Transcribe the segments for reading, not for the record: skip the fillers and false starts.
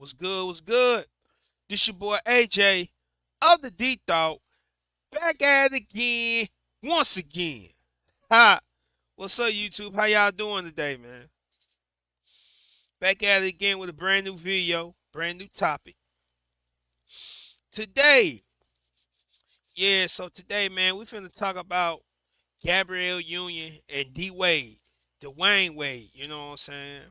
What's good? What's good? This your boy AJ of the D Thought, back at it again, once again. Ha! What's up, YouTube? How y'all doing today, man? Back at it again with a brand new video, brand new topic. Today, so today, man, we finna talk about Gabrielle Union and D Wade, Dwayne Wade. You know what I'm saying?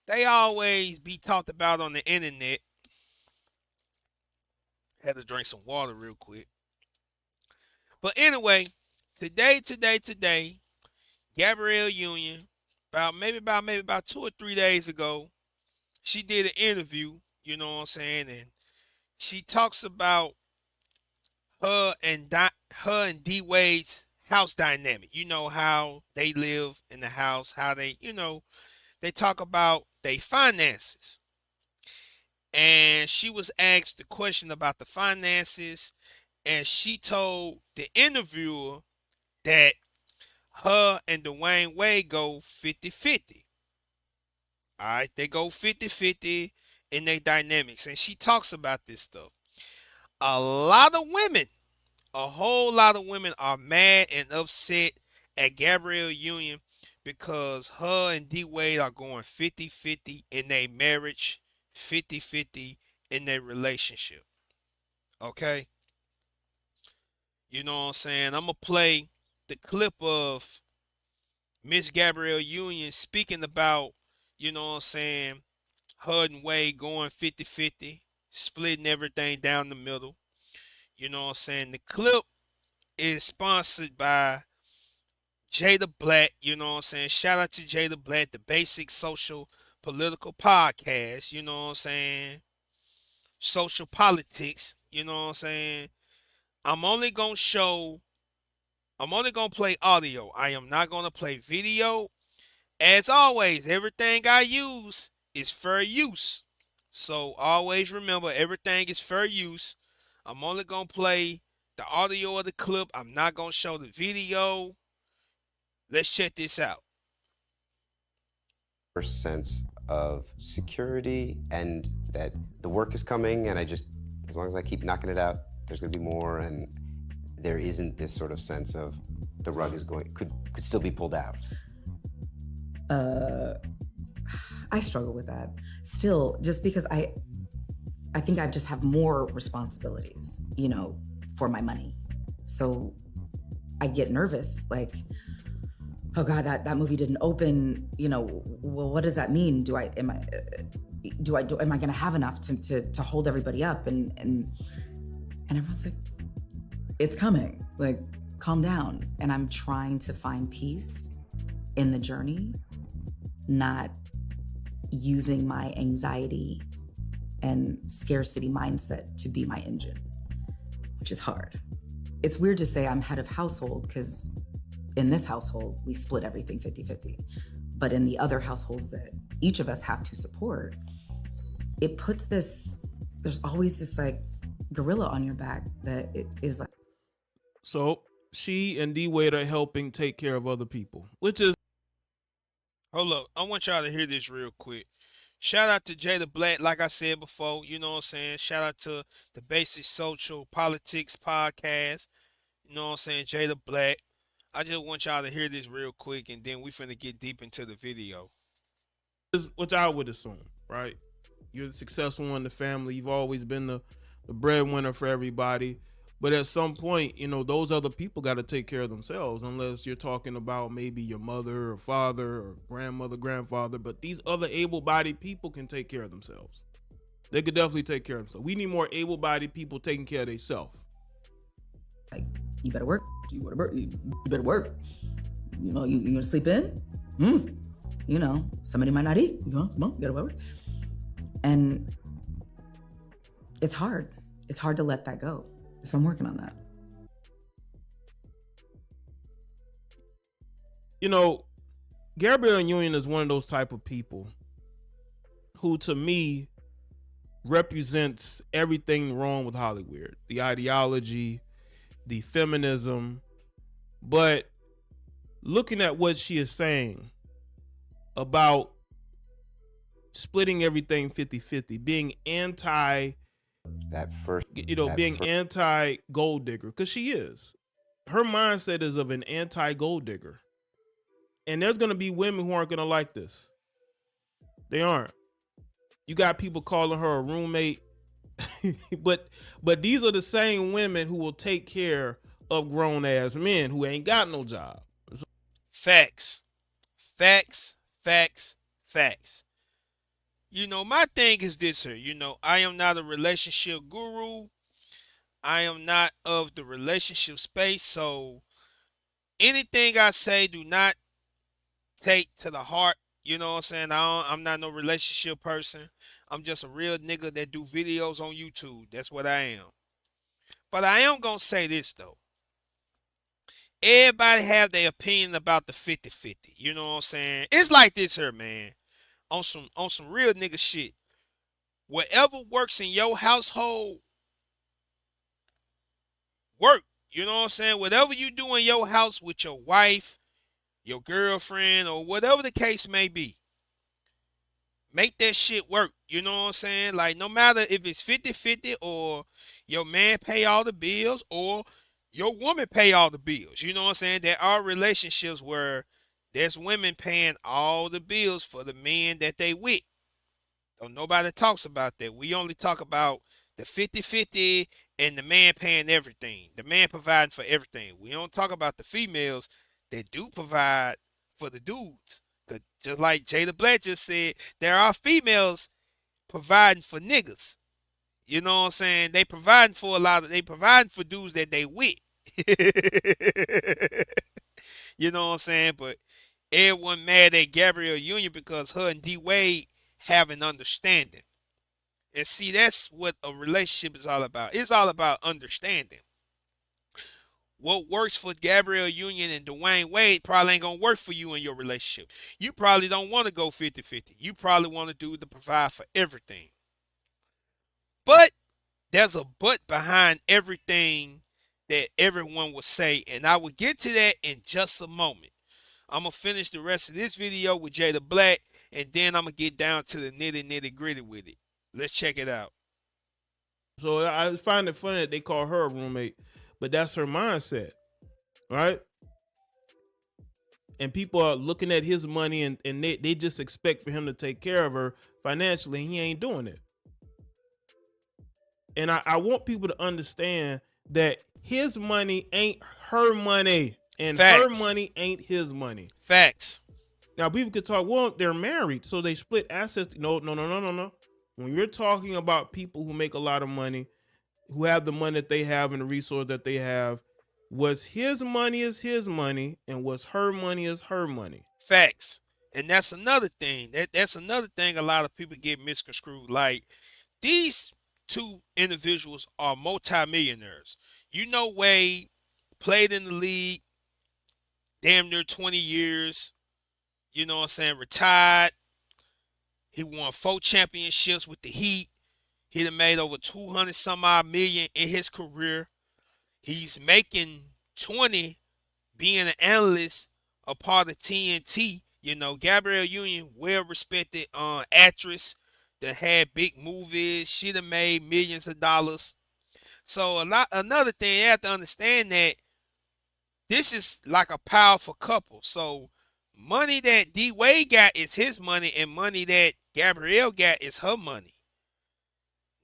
They always be talked about on the internet. Had to drink some water real quick. But anyway, today, Gabrielle Union, about 2 or 3 days ago, she did an interview, you know what I'm saying, and she talks about her and D Wade's house dynamic. You know how they live in the house, how they talk about their finances. And she was asked the question about the finances, and she told the interviewer that her and Dwayne Wade go 50-50. All right, they go 50-50 in their dynamics. And she talks about this stuff. A lot of women, a whole lot of women are mad and upset at Gabrielle Union because her and D Wade are going 50-50 in their marriage, 50-50 in their relationship. Okay? You know what I'm saying? I'm going to play the clip of Miss Gabrielle Union speaking about, you know what I'm saying, her and Wade going 50-50, splitting everything down the middle. You know what I'm saying? The clip is sponsored by Jada Black. You know what I'm saying? Shout out to Jada Black, the Basic Social Political Podcast. You know what I'm saying? Social politics. You know what I'm saying? I'm only going to show, I'm only going to play audio. I am not going to play video. As always, everything I use is fair use. So always remember, everything is fair use. I'm only going to play the audio of the clip. I'm not going to show the video. Let's check this out. Sense of security and that the work is coming, and as long as I keep knocking it out, there's going to be more, and there isn't this sort of sense of the rug is could still be pulled out. I struggle with that still, just because I think I just have more responsibilities, for my money. So I get nervous, like, oh God, that movie didn't open, well, what does that mean? Am I gonna have enough to hold everybody up? And everyone's like, it's coming, like, calm down. And I'm trying to find peace in the journey, not using my anxiety and scarcity mindset to be my engine, which is hard. It's weird to say I'm head of household because in this household, we split everything 50-50. But in the other households that each of us have to support, it puts there's always this like gorilla on your back that it is like. So she and D Wade are helping take care of other people, which is. Hold up. I want y'all to hear this real quick. Shout out to Jada Black, like I said before, you know what I'm saying? Shout out to the Basic Social Politics Podcast, you know what I'm saying? Jada Black. I just want y'all to hear this real quick, and then we finna get deep into the video. Which I would assume, right? You're the successful one in the family. You've always been the breadwinner for everybody. But at some point, those other people got to take care of themselves, unless you're talking about maybe your mother or father or grandmother, grandfather. But these other able-bodied people can take care of themselves. They could definitely take care of themselves. We need more able-bodied people taking care of themselves. Like, you better work. You better work. You gonna sleep in? Somebody might not eat. Come on, you gotta work. And it's hard. It's hard to let that go. So I'm working on that. Gabrielle Union is one of those type of people who, to me, represents everything wrong with Hollywood. The ideology, the feminism. But looking at what she is saying about splitting everything 50-50, being anti, That first, that being first, anti gold digger, because she is. Her mindset is of an anti gold digger, and there's gonna be women who aren't gonna like this. They aren't. You got people calling her a roommate, but these are the same women who will take care of grown ass men who ain't got no job. Facts. Facts. Facts. Facts. My thing is this here. I am not a relationship guru. I am not of the relationship space. So anything I say, do not take to the heart. You know what I'm saying? I'm not no relationship person. I'm just a real nigga that do videos on YouTube. That's what I am. But I am gonna say this though. Everybody have their opinion about the 50-50. You know what I'm saying? It's like this here, man. On some real nigga shit. Whatever works in your household, work. You know what I'm saying? Whatever you do in your house with your wife, your girlfriend, or whatever the case may be, make that shit work. You know what I'm saying? Like, no matter if it's 50-50 or your man pay all the bills or your woman pay all the bills. You know what I'm saying? There are relationships where there's women paying all the bills for the men that they with. Don't nobody talks about that. We only talk about the 50-50 and the man paying everything. The man providing for everything. We don't talk about the females that do provide for the dudes. Cause just like Jada Black just said, there are females providing for niggas. You know what I'm saying? They providing for dudes that they with. You know what I'm saying? But everyone mad at Gabrielle Union because her and D Wade have an understanding. And see, that's what a relationship is all about. It's all about understanding. What works for Gabrielle Union and Dwayne Wade probably ain't gonna work for you in your relationship. You probably don't want to go 50-50. You probably want to do the provide for everything. But there's a but behind everything that everyone will say, and I will get to that in just a moment. I'm gonna finish the rest of this video with Jada Black, and then I'm gonna get down to the nitty gritty with it. Let's check it out. So I find it funny that they call her a roommate, but that's her mindset, right? And people are looking at his money and they just expect for him to take care of her financially. He ain't doing it. And I want people to understand that his money ain't her money, and her Facts. money ain't his money. Facts. Now people could talk, well, they're married, so they split assets. No. When you're talking about people who make a lot of money, who have the money that they have and the resource that they have, what's his money is his money, and what's her money is her money. Facts. And that's another thing. That's another thing a lot of people get misconstrued. Like, these two individuals are multimillionaires. Wade played in the league damn near 20 years. You know what I'm saying? Retired. He won 4 championships with the Heat. He done made over 200 some odd million in his career. He's making 20 being an analyst, a part of TNT. Gabrielle Union, well respected actress that had big movies. She done made millions of dollars. So another thing, you have to understand that this is like a powerful couple. So money that D Wade got is his money, and money that Gabrielle got is her money.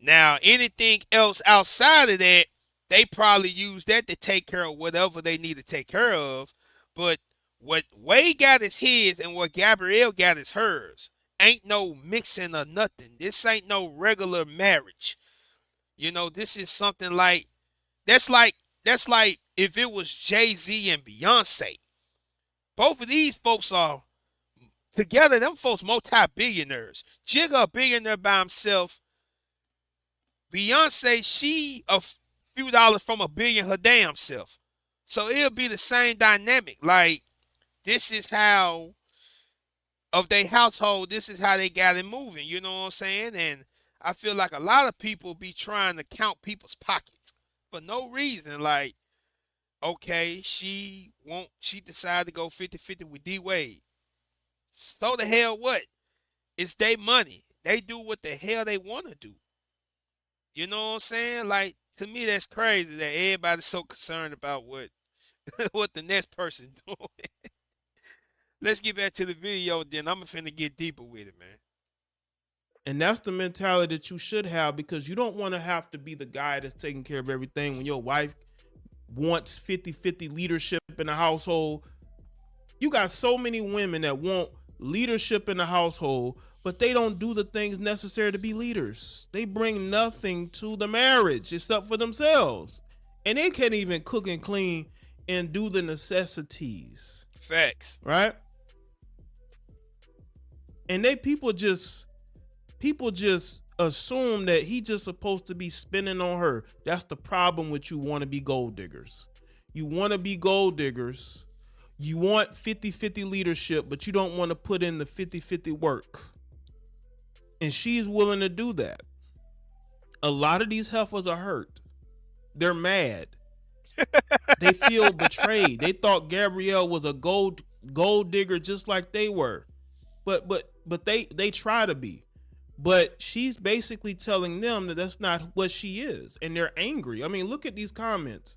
Now, anything else outside of that, they probably use that to take care of whatever they need to take care of. But what Wade got is his, and what Gabrielle got is hers. Ain't no mixing or nothing. This ain't no regular marriage. This is something like that's like if it was Jay-Z and Beyonce. Both of these folks are together. Them folks multi-billionaires. Jigga a billionaire by himself. Beyonce, she a few dollars from a billion her damn self. So it'll be the same dynamic. Like, this is how, of their household, this is how they got it moving. You know what I'm saying? And I feel like a lot of people be trying to count people's pockets for no reason. Like, okay, she decided to go 50-50 with D Wade. So the hell what? It's their money. They do what the hell they want to do. You know what I'm saying? Like, to me, that's crazy that everybody's so concerned about what what the next person doing. Let's get back to the video, then I'm finna get deeper with it, man. And that's the mentality that you should have, because you don't want to have to be the guy that's taking care of everything when your wife wants 50-50 leadership in the household. You got so many women that want leadership in the household, but they don't do the things necessary to be leaders. They bring nothing to the marriage except for themselves. And they can't even cook and clean and do the necessities. Facts. Right? And people just assume that he just supposed to be spending on her. That's the problem with you want to be gold diggers. You want to be gold diggers. You want 50-50 leadership, but you don't want to put in the 50-50 work. And she's willing to do that. A lot of these heifers are hurt. They're mad. They feel betrayed. They thought Gabrielle was a gold digger just like they were. But they try to be. But she's basically telling them that that's not what she is. And they're angry. I mean, look at these comments,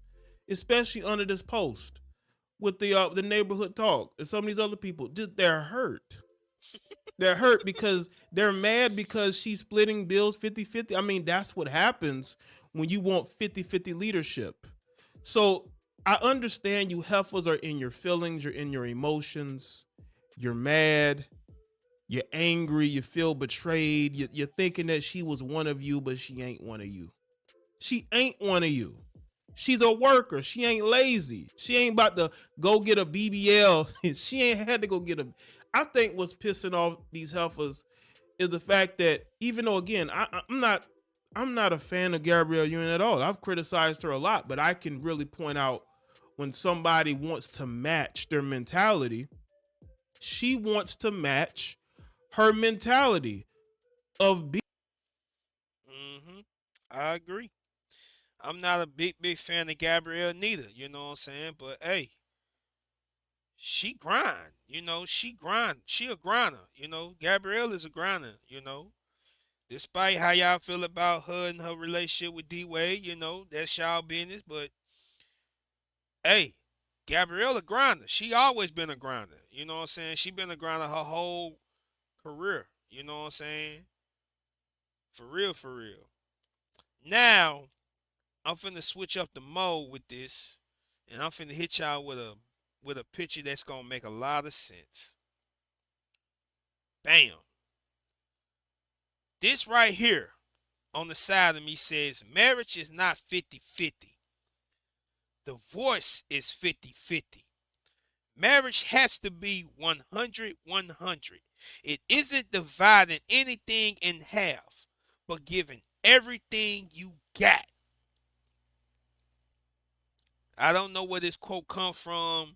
especially under this post with the neighborhood talk and some of these other people. Just, they're hurt. They're hurt because they're mad because she's splitting bills 50-50. I mean, that's what happens when you want 50-50 leadership. So I understand you heifers are in your feelings, you're in your emotions, you're mad, you're angry, you feel betrayed, you're thinking that she was one of you, but she ain't one of you. She ain't one of you. She's a worker. She ain't lazy. She ain't about to go get a BBL. She ain't had to go get a... I think what's pissing off these heifers is the fact that, even though, again, I'm not a fan of Gabrielle Union at all. I've criticized her a lot, but I can really point out when somebody wants to match their mentality. She wants to match her mentality of being. I agree. I'm not a big fan of Gabrielle neither, you know what I'm saying? But hey, she grind, she grind. She a grinder, Gabrielle is a grinder, Despite how y'all feel about her and her relationship with D Wade, that's y'all business. But hey, Gabrielle a grinder. She always been a grinder. You know what I'm saying? She been a grinder her whole career. You know what I'm saying? For real, for real. Now, I'm finna switch up the mode with this, and I'm finna hit y'all with a picture that's gonna make a lot of sense. Bam. This right here on the side of me says marriage is not 50-50. Divorce is 50-50. Marriage has to be 100-100. It isn't dividing anything in half, but giving everything you got. I don't know where this quote come from.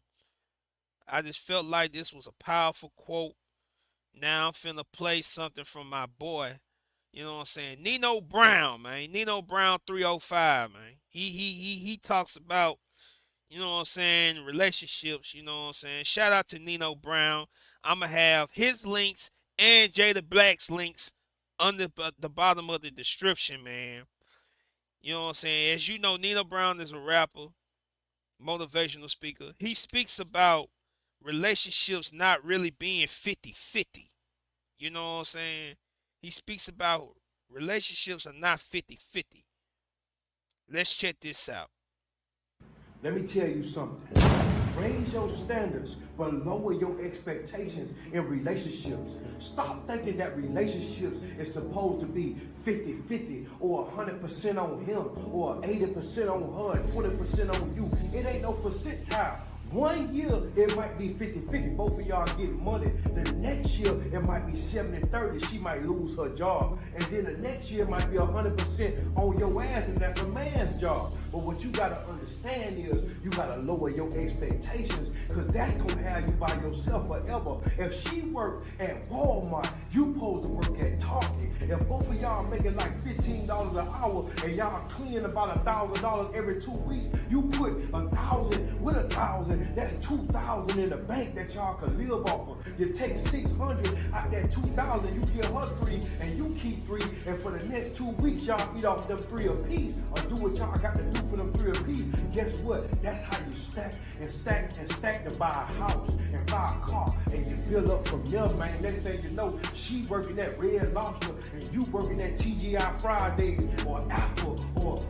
I just felt like this was a powerful quote. Now I'm finna play something from my boy. You know what I'm saying? Nino Brown, man. Nino Brown 305, man. He talks about, you know what I'm saying, relationships, you know what I'm saying? Shout out to Nino Brown. I'ma have his links and Jada Black's links under the bottom of the description, man. You know what I'm saying? As you know, Nino Brown is a rapper, motivational speaker. He speaks about relationships not really being 50-50. You know what I'm saying? He speaks about relationships are not 50-50. Let's check this out. Let me tell you something. Raise your standards, but lower your expectations in relationships. Stop thinking that relationships is supposed to be 50-50 or 100% on him or 80% on her and 20% on you. It ain't no percentile. 1 year, it might be 50-50. Both of y'all getting money. The next year, it might be 70-30. She might lose her job. And then the next year might be 100% on your ass, and that's a man's job. But But what you gotta understand is you gotta lower your expectations, because that's gonna have you by yourself forever. If she worked at Walmart, you supposed to work at Target. If both of y'all making like $15 an hour and y'all clean about $1,000 every 2 weeks, you put 1,000 with 1,000, that's 2,000 in the bank that y'all can live off of. You take 600 out that 2,000, you give her three and you keep three, and for the next 2 weeks y'all eat off them three apiece or do what y'all got to do for them three apiece. Guess what? That's how you stack and stack and stack to buy a house and buy a car, and you build up from there, man. Next thing you know, she working at Red Lobster and you working at TGI Fridays or Apple or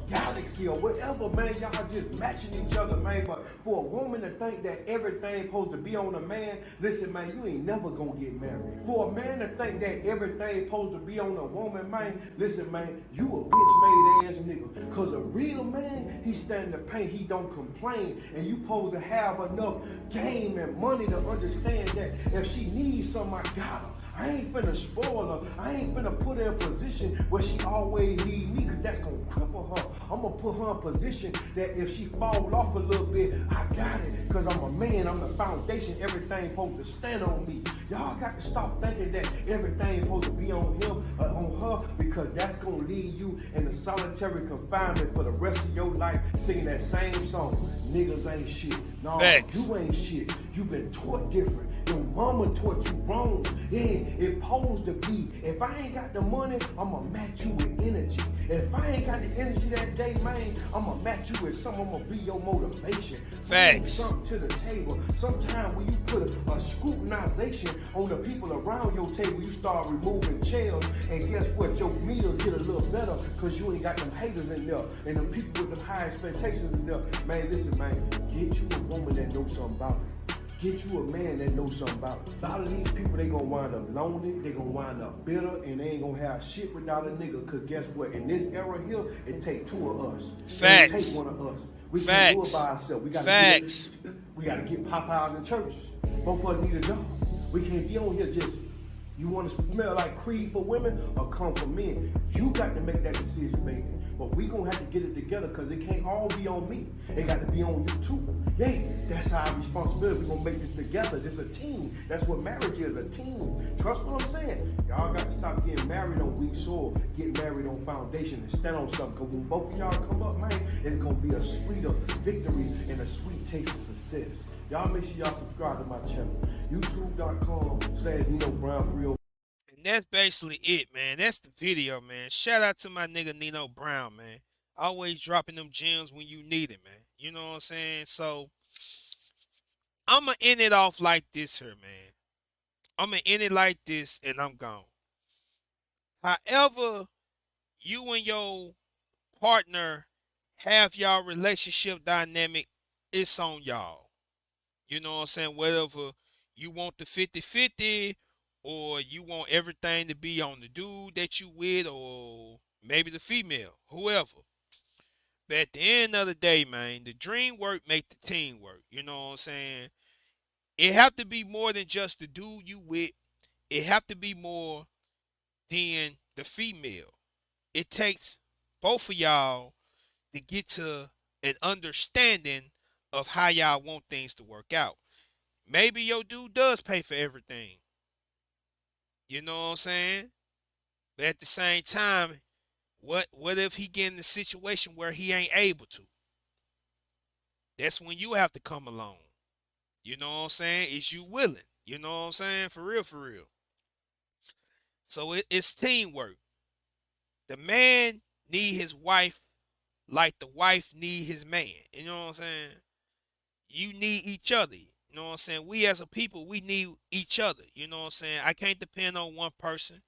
Galaxy or whatever, man. Y'all just matching each other, man. But for a woman to think that everything supposed to be on a man, listen, man, you ain't never gonna get married. For a man to think that everything supposed to be on a woman, man, listen, man, you a bitch made ass nigga. Cause a real man, he stand the pain, he don't complain, and you supposed to have enough game and money to understand that if she needs something, I got her. I ain't finna spoil her. I ain't finna put her in a position where she always need me, because that's gonna cripple her. I'm gonna put her in a position that if she fall off a little bit, I got it, because I'm a man. I'm the foundation. Everything supposed to stand on me. Y'all got to stop thinking that everything supposed to be on him or on her, because that's gonna leave you in a solitary confinement for the rest of your life singing that same song. Niggas ain't shit. No, Facts. you ain't shit. You been taught different. Your mama taught you wrong. Yeah, it supposed to be. If I ain't got the money, I'ma match you with energy. If I ain't got the energy that day, man, I'ma match you with something. I'ma be your motivation. Bring Facts. something to the table. Sometimes when you put a scrutinization on the people around your table, you start removing chairs, and guess what? Your meter get a little better because you ain't got them haters in there and them people with them high expectations in there. Man, listen, man, get you a woman that knows something about it. Get you a man that knows something about it. A lot of these people, they gonna wind up lonely, they gonna wind up bitter, and they ain't gonna have shit without a nigga. Cause guess what? In this era here, it take two of us. Facts. It take one of us. We Facts. can't do it by ourselves. Facts. We gotta get Popeyes in churches. Both of us need a job. We can't be on here just, you want to smell like Creed for women or come for men? You got to make that decision, baby. But we gonna have to get it together, because it can't all be on me. It got to be on you too. Yeah, that's our responsibility. We gonna make this together. This a team. That's what marriage is, a team. Trust what I'm saying. Y'all got to stop getting married on weak soil. Get married on foundation and stand on something. Because when both of y'all come up, man, it's gonna be a sweeter victory and a sweet taste of success. Y'all make sure y'all subscribe to my channel. YouTube.com/Nino Brown 30. And that's basically it, man. That's the video, man. Shout out to my nigga Nino Brown, man. Always dropping them gems when you need it, man. You know what I'm saying? So I'ma end it off like this here, man. I'ma end it like this and I'm gone. However, you and your partner have y'all relationship dynamic, it's on y'all. You know what I'm saying? Whatever you want the 50-50, or you want everything to be on the dude that you with, or maybe the female, whoever. But at the end of the day, man, the dream work make the team work. You know what I'm saying? It have to be more than just the dude you with. It have to be more than the female. It takes both of y'all to get to an understanding of how y'all want things to work out. Maybe your dude does pay for everything. You know what I'm saying? But at the same time, what if he get in a situation where he ain't able to? That's when you have to come along. You know what I'm saying? Is you willing? You know what I'm saying? For real, for real. So it's teamwork. The man need his wife like the wife need his man. You know what I'm saying? You need each other. You know what I'm saying? We as a people, we need each other. You know what I'm saying? I can't depend on one person.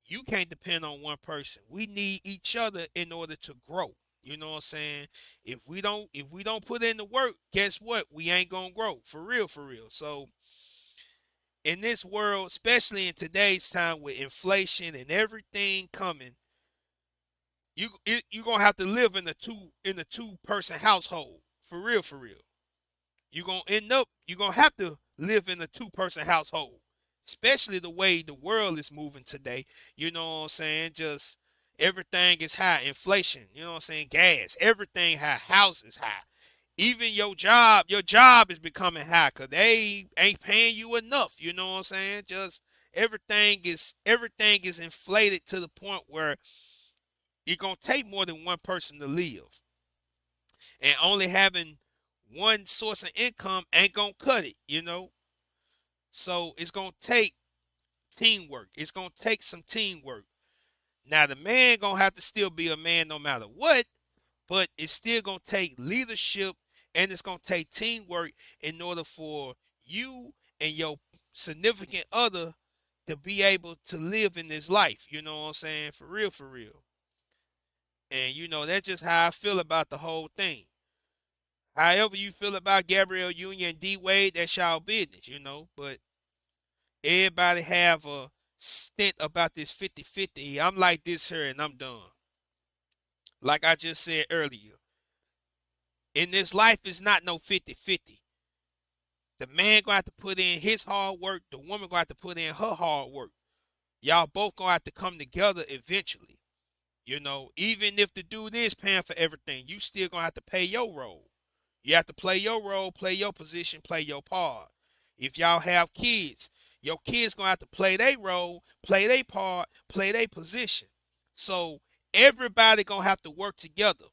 You can't depend on one person. We need each other in order to grow. You know what I'm saying? If we don't put in the work, guess what? We ain't gonna grow. For real, for real. So in this world, especially in today's time with inflation and everything coming, you gonna have to live in a two person household. For real, for real. You're gonna have to live in a two-person household. Especially the way the world is moving today. You know what I'm saying? Just Everything is high. Inflation, you know what I'm saying? Gas, everything high. House is high. Even your job is becoming high because they ain't paying you enough. You know what I'm saying? Just everything is inflated to the point where it's gonna take more than one person to live. And only having one source of income ain't gonna cut it, you know? So it's gonna take teamwork. It's gonna take some teamwork. Now the man gonna have to still be a man no matter what, but it's still gonna take leadership and it's gonna take teamwork in order for you and your significant other to be able to live in this life. You know what I'm saying? For real, for real. And that's just how I feel about the whole thing. However you feel about Gabrielle Union and D Wade, that's y'all business. But everybody have a stint about this 50-50. I'm like this here and I'm done. Like I just said earlier, in this life is not no 50-50. The man gonna have to put in his hard work, the woman gonna have to put in her hard work. Y'all both gonna have to come together eventually. Even if the dude is paying for everything, you still gonna have to pay your role. You have to play your role, play your position, play your part. If y'all have kids, your kids gonna have to play their role, play their part, play their position. So everybody gonna have to work together.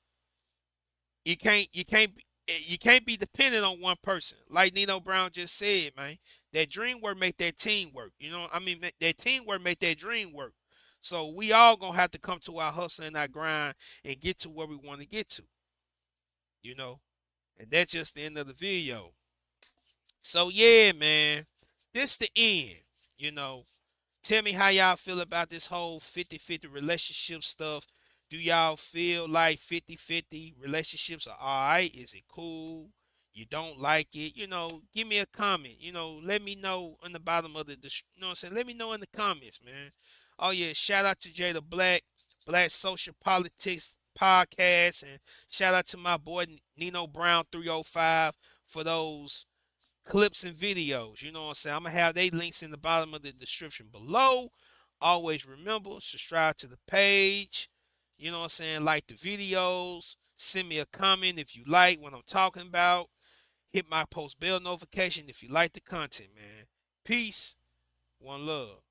You can't be dependent on one person. Like Nino Brown just said, man, that dream work make that team work. That teamwork make that dream work. So we all gonna have to come to our hustle and our grind and get to where we want to get to. You know, and that's just the end of the video. So yeah, man, this the end. You know, Tell me how y'all feel about this whole 50-50 relationship stuff. Do y'all feel like 50-50 relationships are alright? Is it cool? You don't like it? Give me a comment. Let me know in the bottom of you know what I'm saying? Let me know in the comments, man. Oh yeah, shout out to Jada Black, Black Social Politics Podcast, and shout out to my boy Nino Brown 305 for those clips and videos. You know what I'm saying? I'm gonna have they links in the bottom of the description below. Always remember, subscribe to the page. You know what I'm saying? Like the videos. Send me a comment if you like what I'm talking about. Hit my post bell notification if you like the content, man. Peace. One love.